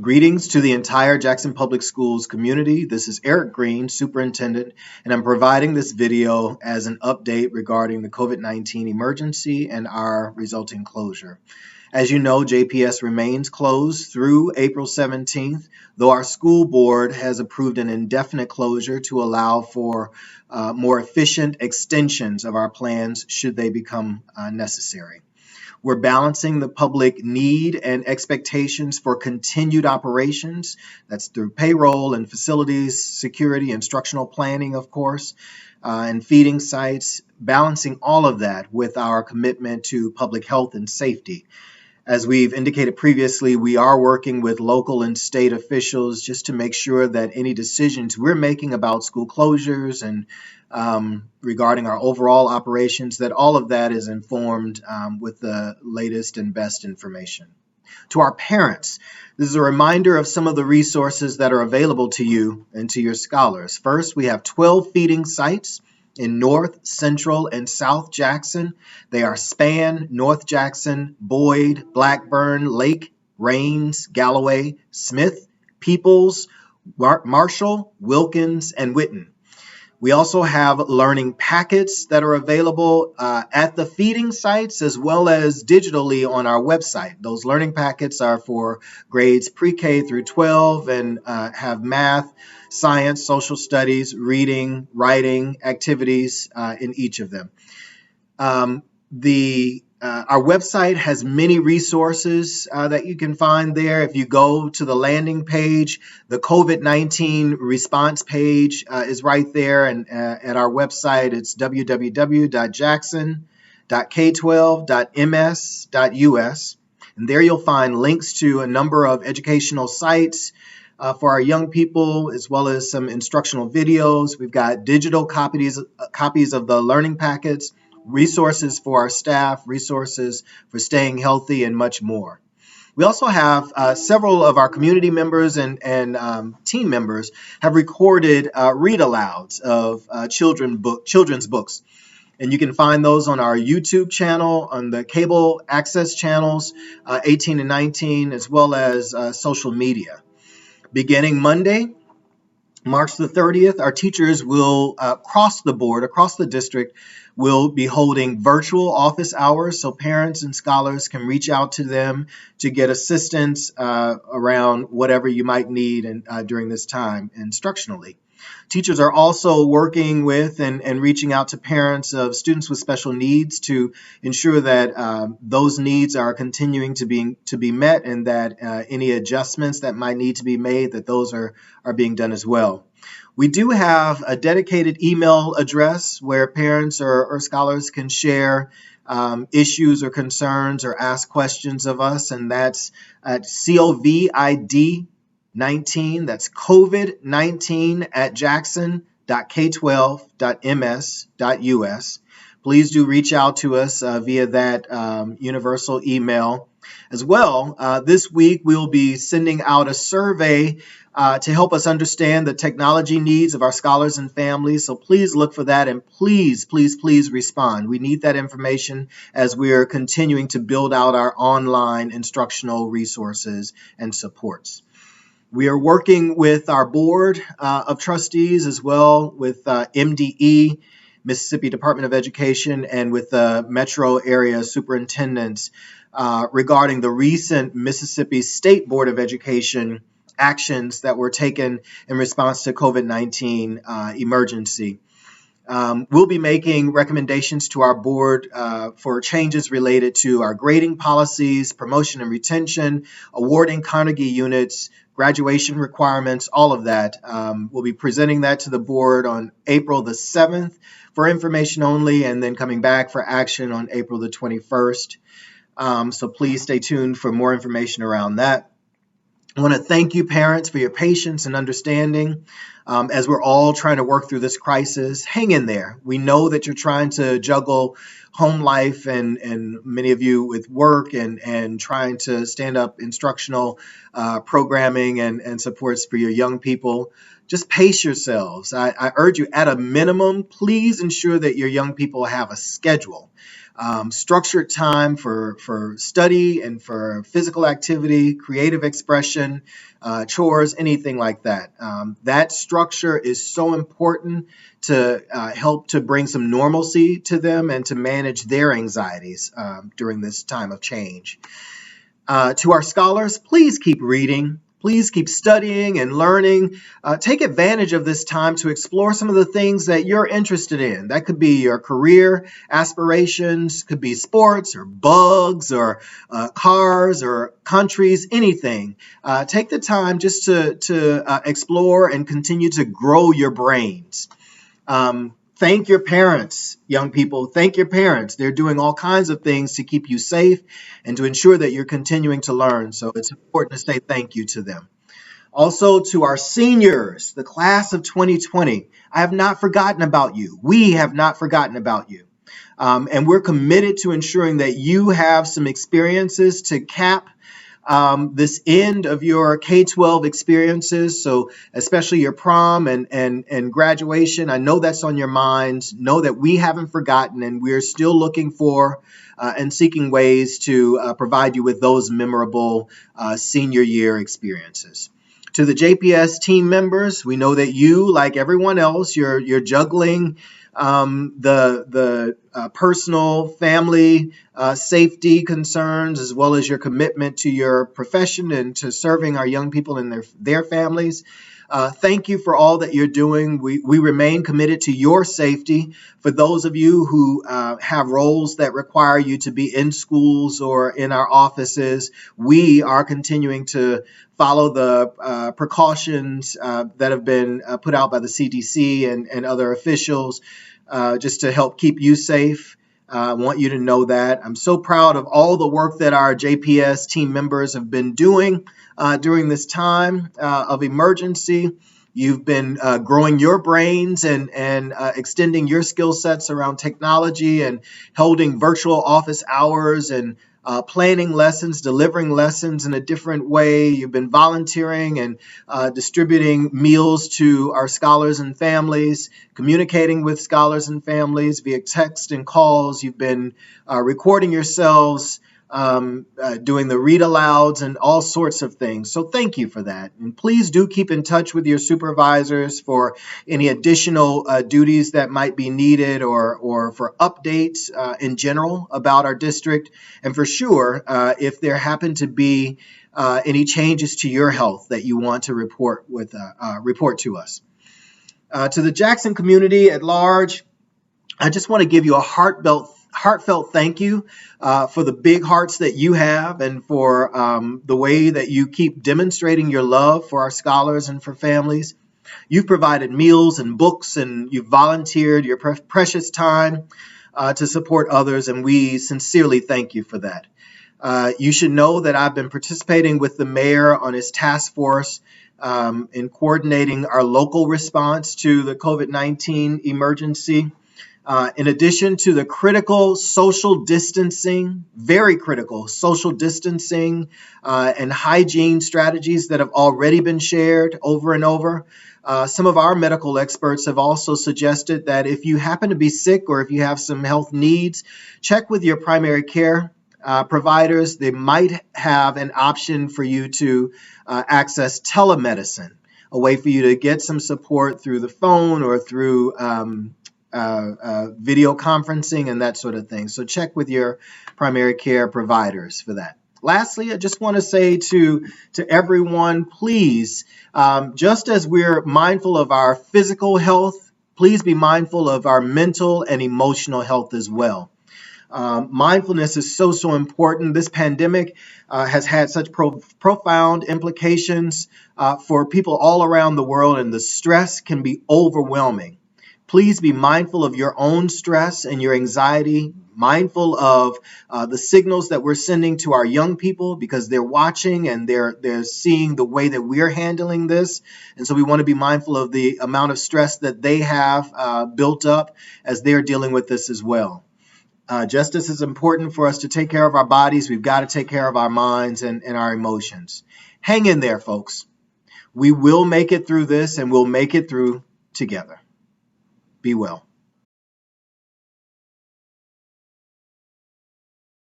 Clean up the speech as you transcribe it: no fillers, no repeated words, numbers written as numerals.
Greetings to the entire Jackson Public Schools community. This is Eric Greene, Superintendent, and I'm providing this video as an update regarding the COVID-19 emergency and our resulting closure. As you know, JPS remains closed through April 17th, though our school board has approved an indefinite closure to allow for more efficient extensions of our plans should they become necessary. We're balancing the public need and expectations for continued operations. That's through payroll and facilities, security, instructional planning, of course, and feeding sites, balancing all of that with our commitment to public health and safety. As we've indicated previously, we are working with local and state officials just to make sure that any decisions we're making about school closures and regarding our overall operations, that all of that is informed with the latest and best information. To our parents, this is a reminder of some of the resources that are available to you and to your scholars. First, we have 12 feeding sites in North, Central, and South Jackson. They are Span, North Jackson, Boyd, Blackburn, Lake, Rains, Galloway, Smith, Peoples, Marshall, Wilkins, and Whitten. We also have learning packets that are available at the feeding sites as well as digitally on our website. Those learning packets are for grades pre-K through 12 and have math, science, social studies, reading, writing, activities in each of them. Our website has many resources that you can find there. If you go to the landing page, the COVID-19 response page is right there. And at our website, it's www.jackson.k12.ms.us. And there you'll find links to a number of educational sites for our young people, as well as some instructional videos. We've got digital copies of the learning packets, resources for our staff, resources for staying healthy, and much more. We also have several of our community members and team members have recorded read-alouds of children's books. And you can find those on our YouTube channel, on the cable access channels, 18 and 19, as well as social media. Beginning Monday, March the 30th, our teachers will, across the board, across the district, will be holding virtual office hours so parents and scholars can reach out to them to get assistance around whatever you might need during this time instructionally. Teachers are also working with and reaching out to parents of students with special needs to ensure that those needs are continuing to be met, and that any adjustments that might need to be made, that those are being done as well. We do have a dedicated email address where parents or scholars can share issues or concerns or ask questions of us, and that's at COVID-19, that's COVID-19 at jackson.k12.ms.us. Please do reach out to us via that universal email. As well, this week we'll be sending out a survey to help us understand the technology needs of our scholars and families. So please look for that, and please respond. We need that information as we're continuing to build out our online instructional resources and supports. We are working with our board of trustees, as well with MDE, Mississippi Department of Education, and with the metro area superintendents regarding the recent Mississippi State Board of Education actions that were taken in response to COVID-19 emergency. We'll be making recommendations to our board for changes related to our grading policies, promotion and retention, awarding Carnegie units, graduation requirements, all of that. We'll be presenting that to the board on April the 7th for information only, and then coming back for action on April the 21st. So please stay tuned for more information around that. I want to thank you, parents, for your patience and understanding as we're all trying to work through this crisis. Hang in there. We know that you're trying to juggle home life and many of you with work and trying to stand up instructional programming and supports for your young people. Just pace yourselves. I urge you, at a minimum, please ensure that your young people have a schedule. structured time for study and for physical activity, creative expression, chores, anything like that. That structure is so important to help to bring some normalcy to them and to manage their anxieties during this time of change. To our scholars, please keep reading. Please keep studying and learning. Take advantage of this time to explore some of the things that you're interested in. That could be your career aspirations, could be sports or bugs or cars or countries, anything. Take the time just to explore and continue to grow your brains. Thank your parents, young people. Thank your parents. They're doing all kinds of things to keep you safe and to ensure that you're continuing to learn. So it's important to say thank you to them. Also, to our seniors, the class of 2020, I have not forgotten about you. We have not forgotten about you. And we're committed to ensuring that you have some experiences to cap this end of your K-12 experiences, so especially your prom and graduation. I know that's on your minds. Know that we haven't forgotten, and we're still looking for and seeking ways to provide you with those memorable senior year experiences. To the JPS team members, we know that you, like everyone else, you're juggling the personal, family, safety concerns, as well as your commitment to your profession and to serving our young people and their families. Thank you for all that you're doing. We remain committed to your safety. For those of you who have roles that require you to be in schools or in our offices, we are continuing to follow the precautions that have been put out by the CDC and other officials just to help keep you safe. I want you to know that. I'm so proud of all the work that our JPS team members have been doing during this time of emergency. You've been growing your brains and extending your skill sets around technology and holding virtual office hours and planning lessons, delivering lessons in a different way. You've been volunteering and distributing meals to our scholars and families, communicating with scholars and families via text and calls. You've been recording yourselves, doing the read alouds and all sorts of things. So thank you for that. And please do keep in touch with your supervisors for any additional duties that might be needed or for updates in general about our district. And for sure, if there happen to be any changes to your health that you want to report to us. To the Jackson community at large, I just want to give you a heartfelt thank you for the big hearts that you have and for the way that you keep demonstrating your love for our scholars and for families. You've provided meals and books, and you've volunteered your precious time to support others, and we sincerely thank you for that. You should know that I've been participating with the mayor on his task force in coordinating our local response to the COVID-19 emergency. In addition to the critical social distancing, very critical social distancing and hygiene strategies that have already been shared over and over, some of our medical experts have also suggested that if you happen to be sick or if you have some health needs, check with your primary care providers. They might have an option for you to access telemedicine, a way for you to get some support through the phone or through video conferencing and that sort of thing. So check with your primary care providers for that. Lastly, I just want to say to everyone, please, just as we're mindful of our physical health, please be mindful of our mental and emotional health as well. Mindfulness is so important. This pandemic has had such profound implications for people all around the world, and the stress can be overwhelming. Please be mindful of your own stress and your anxiety, mindful of the signals that we're sending to our young people because they're watching and they're seeing the way that we're handling this. And so we want to be mindful of the amount of stress that they have built up as they're dealing with this as well. Just as it's important for us to take care of our bodies, we've got to take care of our minds and our emotions. Hang in there, folks. We will make it through this, and we'll make it through together. Be well.